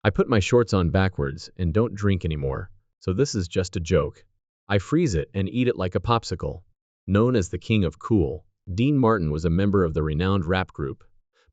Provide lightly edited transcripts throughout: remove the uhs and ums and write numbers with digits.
I put my shorts on backwards and don't drink anymore, so this is just a joke. I freeze it and eat it like a popsicle. Known as the King of Cool, Dean Martin was a member of the renowned rap group.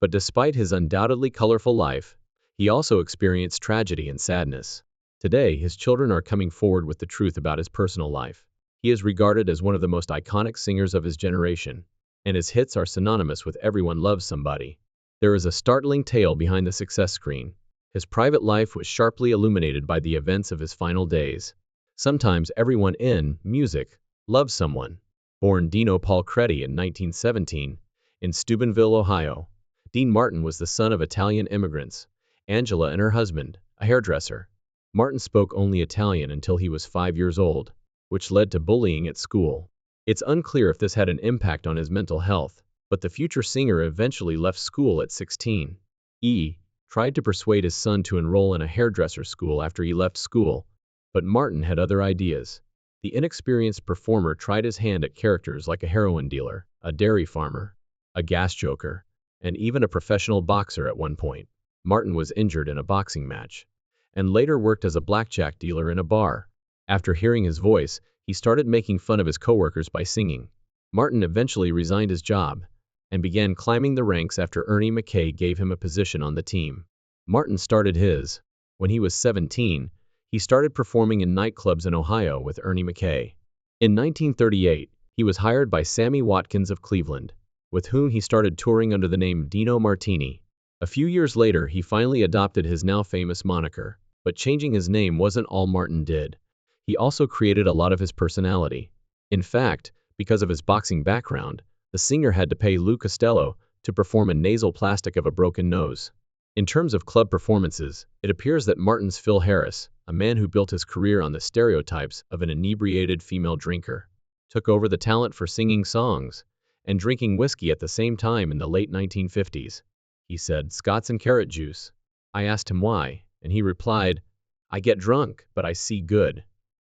But despite his undoubtedly colorful life, he also experienced tragedy and sadness. Today, his children are coming forward with the truth about his personal life. He is regarded as one of the most iconic singers of his generation, and his hits are synonymous with "everyone loves somebody." There is a startling tale behind the success screen. His private life was sharply illuminated by the events of his final days. Sometimes everyone in music loves someone. Born Dino Paul Credi in 1917 in Steubenville, Ohio, Dean Martin was the son of Italian immigrants, Angela and her husband, a hairdresser. Martin spoke only Italian until he was 5 years old, which led to bullying at school. It's unclear if this had an impact on his mental health, but the future singer eventually left school at 16. He tried to persuade his son to enroll in a hairdresser school after he left school, but Martin had other ideas. The inexperienced performer tried his hand at characters like a heroin dealer, a dairy farmer, a gas joker, and even a professional boxer at one point. Martin was injured in a boxing match, and later worked as a blackjack dealer in a bar. After hearing his voice, he started making fun of his coworkers by singing. Martin eventually resigned his job and began climbing the ranks after Ernie Mackay gave him a position on the team. Martin started his. When he was 17, he started performing in nightclubs in Ohio with Ernie Mackay. In 1938, he was hired by Sammy Watkins of Cleveland, with whom he started touring under the name Dino Martins. A few years later, he finally adopted his now famous moniker, but changing his name wasn't all Martin did. He also created a lot of his personality. In fact, because of his boxing background, the singer had to pay Lou Costello to perform a nasal plastic of a broken nose. In terms of club performances, it appears that Martin's Phil Harris, a man who built his career on the stereotypes of an inebriated female drinker, took over the talent for singing songs and drinking whiskey at the same time in the late 1950s. He said, "Scots and carrot juice." I asked him why, and he replied, "I get drunk, but I see good.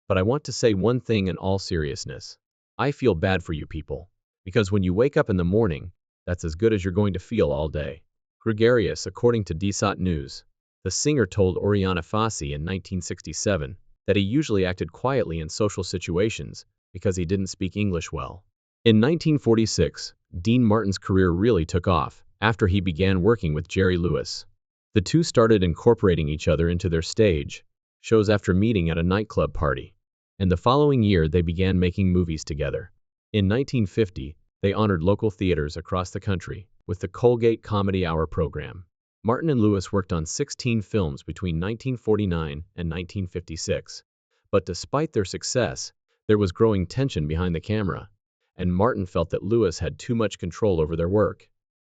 But I want to say one thing in all seriousness. I feel bad for you people, because when you wake up in the morning, that's as good as you're going to feel all day." Gregarious, according to DSOT News, the singer told Oriana Fassi in 1967 that he usually acted quietly in social situations because he didn't speak English well. In 1946, Dean Martin's career really took off after he began working with Jerry Lewis. The two started incorporating each other into their stage shows after meeting at a nightclub party, and the following year they began making movies together. In 1950, they honored local theaters across the country with the Colgate Comedy Hour program. Martin and Lewis worked on 16 films between 1949 and 1956. But despite their success, there was growing tension behind the camera, and Martin felt that Lewis had too much control over their work.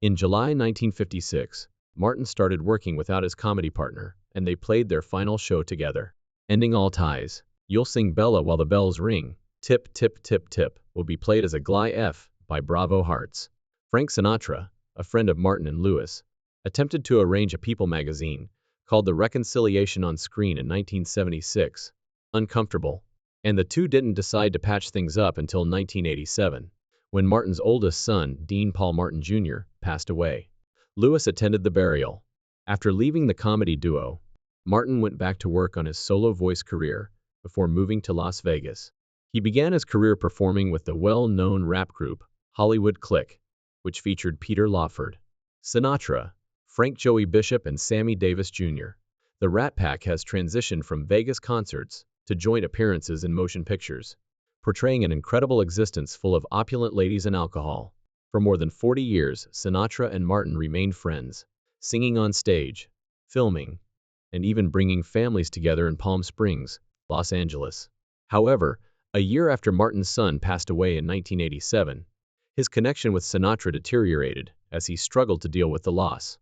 In July 1956, Martin started working without his comedy partner, and they played their final show together. Ending all ties, "You'll Sing Bella While the Bells Ring, Tip, Tip, Tip, Tip" will be played as a Gly F by Bravo Hearts. Frank Sinatra, a friend of Martin and Lewis, attempted to arrange a People magazine called The Reconciliation on screen in 1976. Uncomfortable. And the two didn't decide to patch things up until 1987, when Martin's oldest son, Dean Paul Martin Jr., passed away. Lewis attended the burial. After leaving the comedy duo, Martin went back to work on his solo voice career before moving to Las Vegas. He began his career performing with the well-known rap group Hollywood Click, which featured Peter Lawford, Sinatra, Frank Joey Bishop, and Sammy Davis Jr. The Rat Pack has transitioned from Vegas concerts to joint appearances in motion pictures, portraying an incredible existence full of opulent ladies and alcohol. For more than 40 years, Sinatra and Martin remained friends, singing on stage, filming, and even bringing families together in Palm Springs, Los Angeles. However, a year after Martin's son passed away in 1987, his connection with Sinatra deteriorated as he struggled to deal with the loss.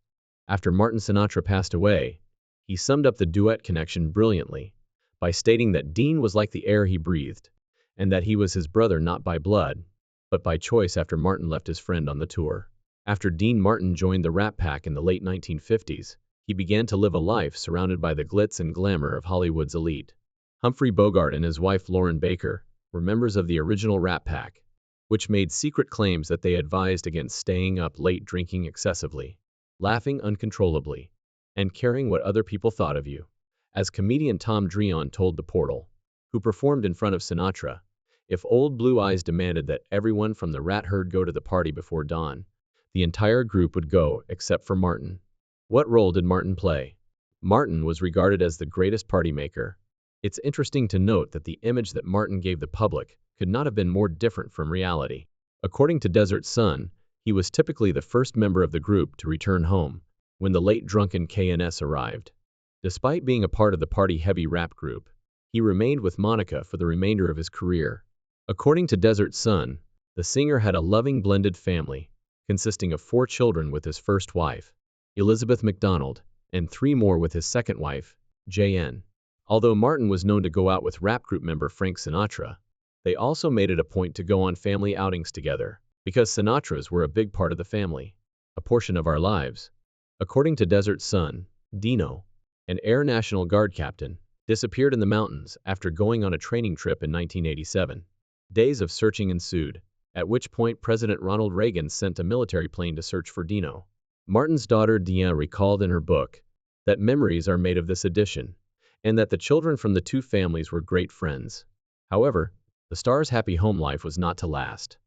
After Martin Sinatra passed away, he summed up the duet connection brilliantly by stating that Dean was like the air he breathed, and that he was his brother not by blood, but by choice after Martin left his friend on the tour. After Dean Martin joined the Rat Pack in the late 1950s, he began to live a life surrounded by the glitz and glamour of Hollywood's elite. Humphrey Bogart and his wife Lauren Baker were members of the original Rat Pack, which made secret claims that they advised against staying up late drinking excessively, laughing uncontrollably, and caring what other people thought of you. As comedian Tom Dreon told The Portal, who performed in front of Sinatra, if Old Blue Eyes demanded that everyone from the rat herd go to the party before dawn, the entire group would go except for Martin. What role did Martin play? Martin was regarded as the greatest party maker. It's interesting to note that the image that Martin gave the public could not have been more different from reality. According to Desert Sun, he was typically the first member of the group to return home when the late drunken KNS arrived. Despite being a part of the party-heavy rap group, he remained with Monica for the remainder of his career. According to Desert Sun, the singer had a loving blended family, consisting of 4 children with his first wife, Elizabeth McDonald, and 3 more with his second wife, J.N. Although Martin was known to go out with rap group member Frank Sinatra, they also made it a point to go on family outings together, because Sinatras were a big part of the family, a portion of our lives. According to Desert Sun, Dino, an Air National Guard captain, disappeared in the mountains after going on a training trip in 1987. Days of searching ensued, at which point President Ronald Reagan sent a military plane to search for Dino. Martin's daughter Diane recalled in her book that memories are made of this addition, and that the children from the 2 families were great friends. However, the star's happy home life was not to last.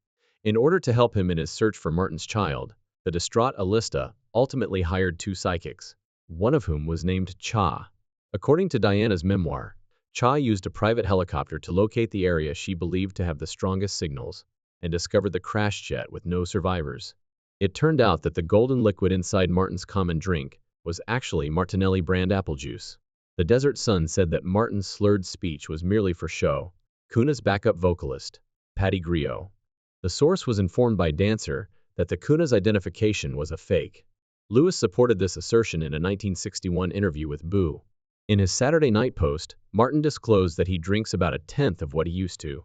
In order to help him in his search for Martin's child, the distraught Alista ultimately hired 2 psychics, one of whom was named Cha. According to Diana's memoir, Cha used a private helicopter to locate the area she believed to have the strongest signals and discovered the crash jet with no survivors. It turned out that the golden liquid inside Martin's common drink was actually Martinelli brand apple juice. The Desert Sun said that Martin's slurred speech was merely for show. Kuna's backup vocalist, Patty Griot. The source was informed by Dancer that the Kuna's identification was a fake. Lewis supported this assertion in a 1961 interview with Boo. In his Saturday Night Post, Martin disclosed that he drinks about a tenth of what he used to,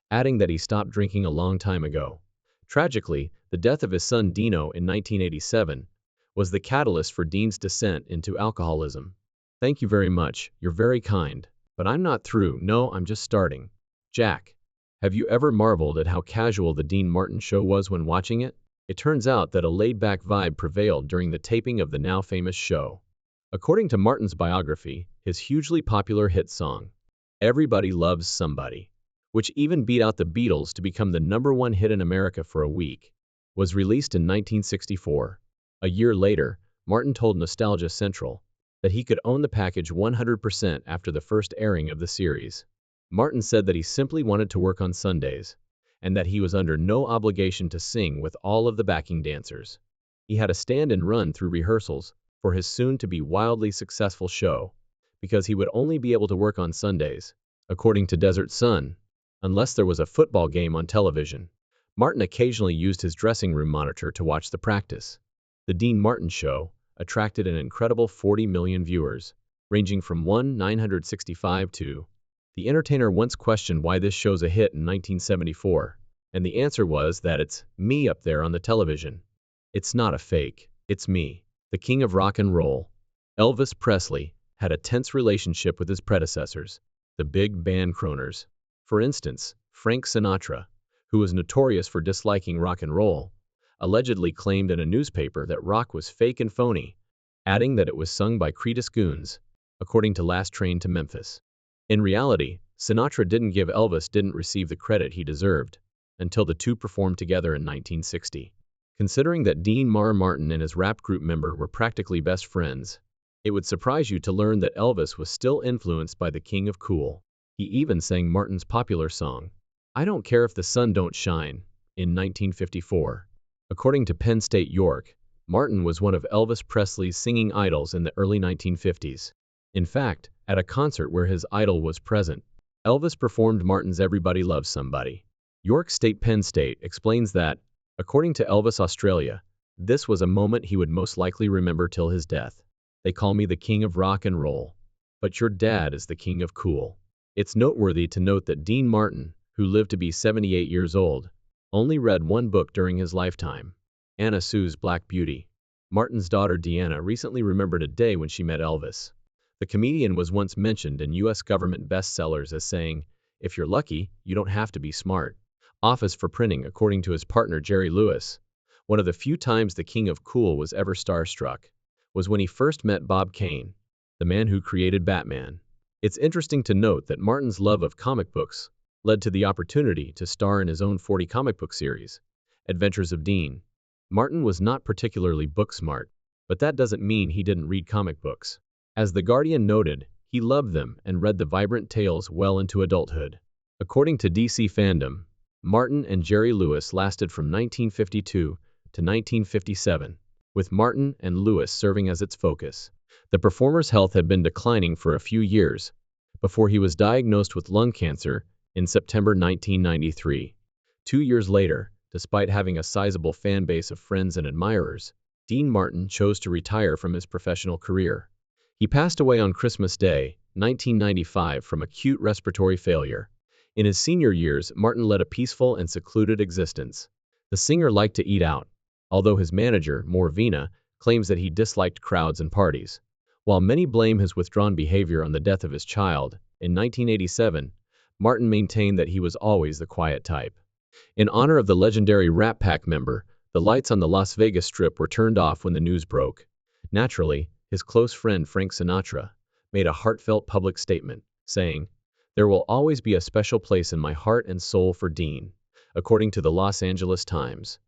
adding that he stopped drinking a long time ago. Tragically, the death of his son Dino in 1987 was the catalyst for Dean's descent into alcoholism. Thank you very much, you're very kind. But I'm not through, no, I'm just starting. Jack. Have you ever marveled at how casual the Dean Martin show was when watching it? It turns out that a laid-back vibe prevailed during the taping of the now famous show. According to Martin's biography, his hugely popular hit song, Everybody Loves Somebody, which even beat out the Beatles to become the #1 hit in America for a week, was released in 1964. A year later, Martin told Nostalgia Central that he could own the package 100% after the first airing of the series. Martin said that he simply wanted to work on Sundays, and that he was under no obligation to sing with all of the backing dancers. He had a stand and run through rehearsals for his soon-to-be wildly successful show, because he would only be able to work on Sundays. According to Desert Sun, unless there was a football game on television, Martin occasionally used his dressing room monitor to watch the practice. The Dean Martin Show attracted an incredible 40 million viewers, ranging from 1,965 to. The entertainer once questioned why this show's a hit in 1974, and the answer was that it's me up there on the television. It's not a fake, it's me, the king of rock and roll. Elvis Presley had a tense relationship with his predecessors, the big band crooners. For instance, Frank Sinatra, who was notorious for disliking rock and roll, allegedly claimed in a newspaper that rock was fake and phony, adding that it was sung by Creedus Goons, according to Last Train to Memphis. In reality, Sinatra didn't receive the credit he deserved until the two performed together in 1960. Considering that Dean Martin and his rap group member were practically best friends, it would surprise you to learn that Elvis was still influenced by the King of Cool. He even sang Martin's popular song, I Don't Care If the Sun Don't Shine, in 1954. According to Penn State York, Martin was one of Elvis Presley's singing idols in the early 1950s. In fact, at a concert where his idol was present, Elvis performed Martin's Everybody Loves Somebody. York State Penn State explains that, according to Elvis Australia, this was a moment he would most likely remember till his death. They call me the king of rock and roll, but your dad is the king of cool. It's noteworthy to note that Dean Martin, who lived to be 78 years old, only read one book during his lifetime, Anna Sue's Black Beauty. Martin's daughter Deanna recently remembered a day when she met Elvis. The comedian was once mentioned in U.S. government bestsellers as saying, if you're lucky, you don't have to be smart. Office for Printing, according to his partner Jerry Lewis. One of the few times the king of cool was ever starstruck was when he first met Bob Kane, the man who created Batman. It's interesting to note that Martin's love of comic books led to the opportunity to star in his own 40 comic book series, Adventures of Dean. Martin was not particularly book smart, but that doesn't mean he didn't read comic books. As The Guardian noted, he loved them and read the vibrant tales well into adulthood. According to DC Fandom, Martin and Jerry Lewis lasted from 1952 to 1957, with Martin and Lewis serving as its focus. The performer's health had been declining for a few years before he was diagnosed with lung cancer in September 1993. 2 years later, despite having a sizable fan base of friends and admirers, Dean Martin chose to retire from his professional career. He passed away on Christmas Day, 1995, from acute respiratory failure. In his senior years, Martin led a peaceful and secluded existence. The singer liked to eat out, although his manager, Morvina, claims that he disliked crowds and parties. While many blame his withdrawn behavior on the death of his child, in 1987, Martin maintained that he was always the quiet type. In honor of the legendary Rat Pack member, the lights on the Las Vegas Strip were turned off when the news broke. Naturally, his close friend Frank Sinatra made a heartfelt public statement, saying, "There will always be a special place in my heart and soul for Dean," according to the Los Angeles Times.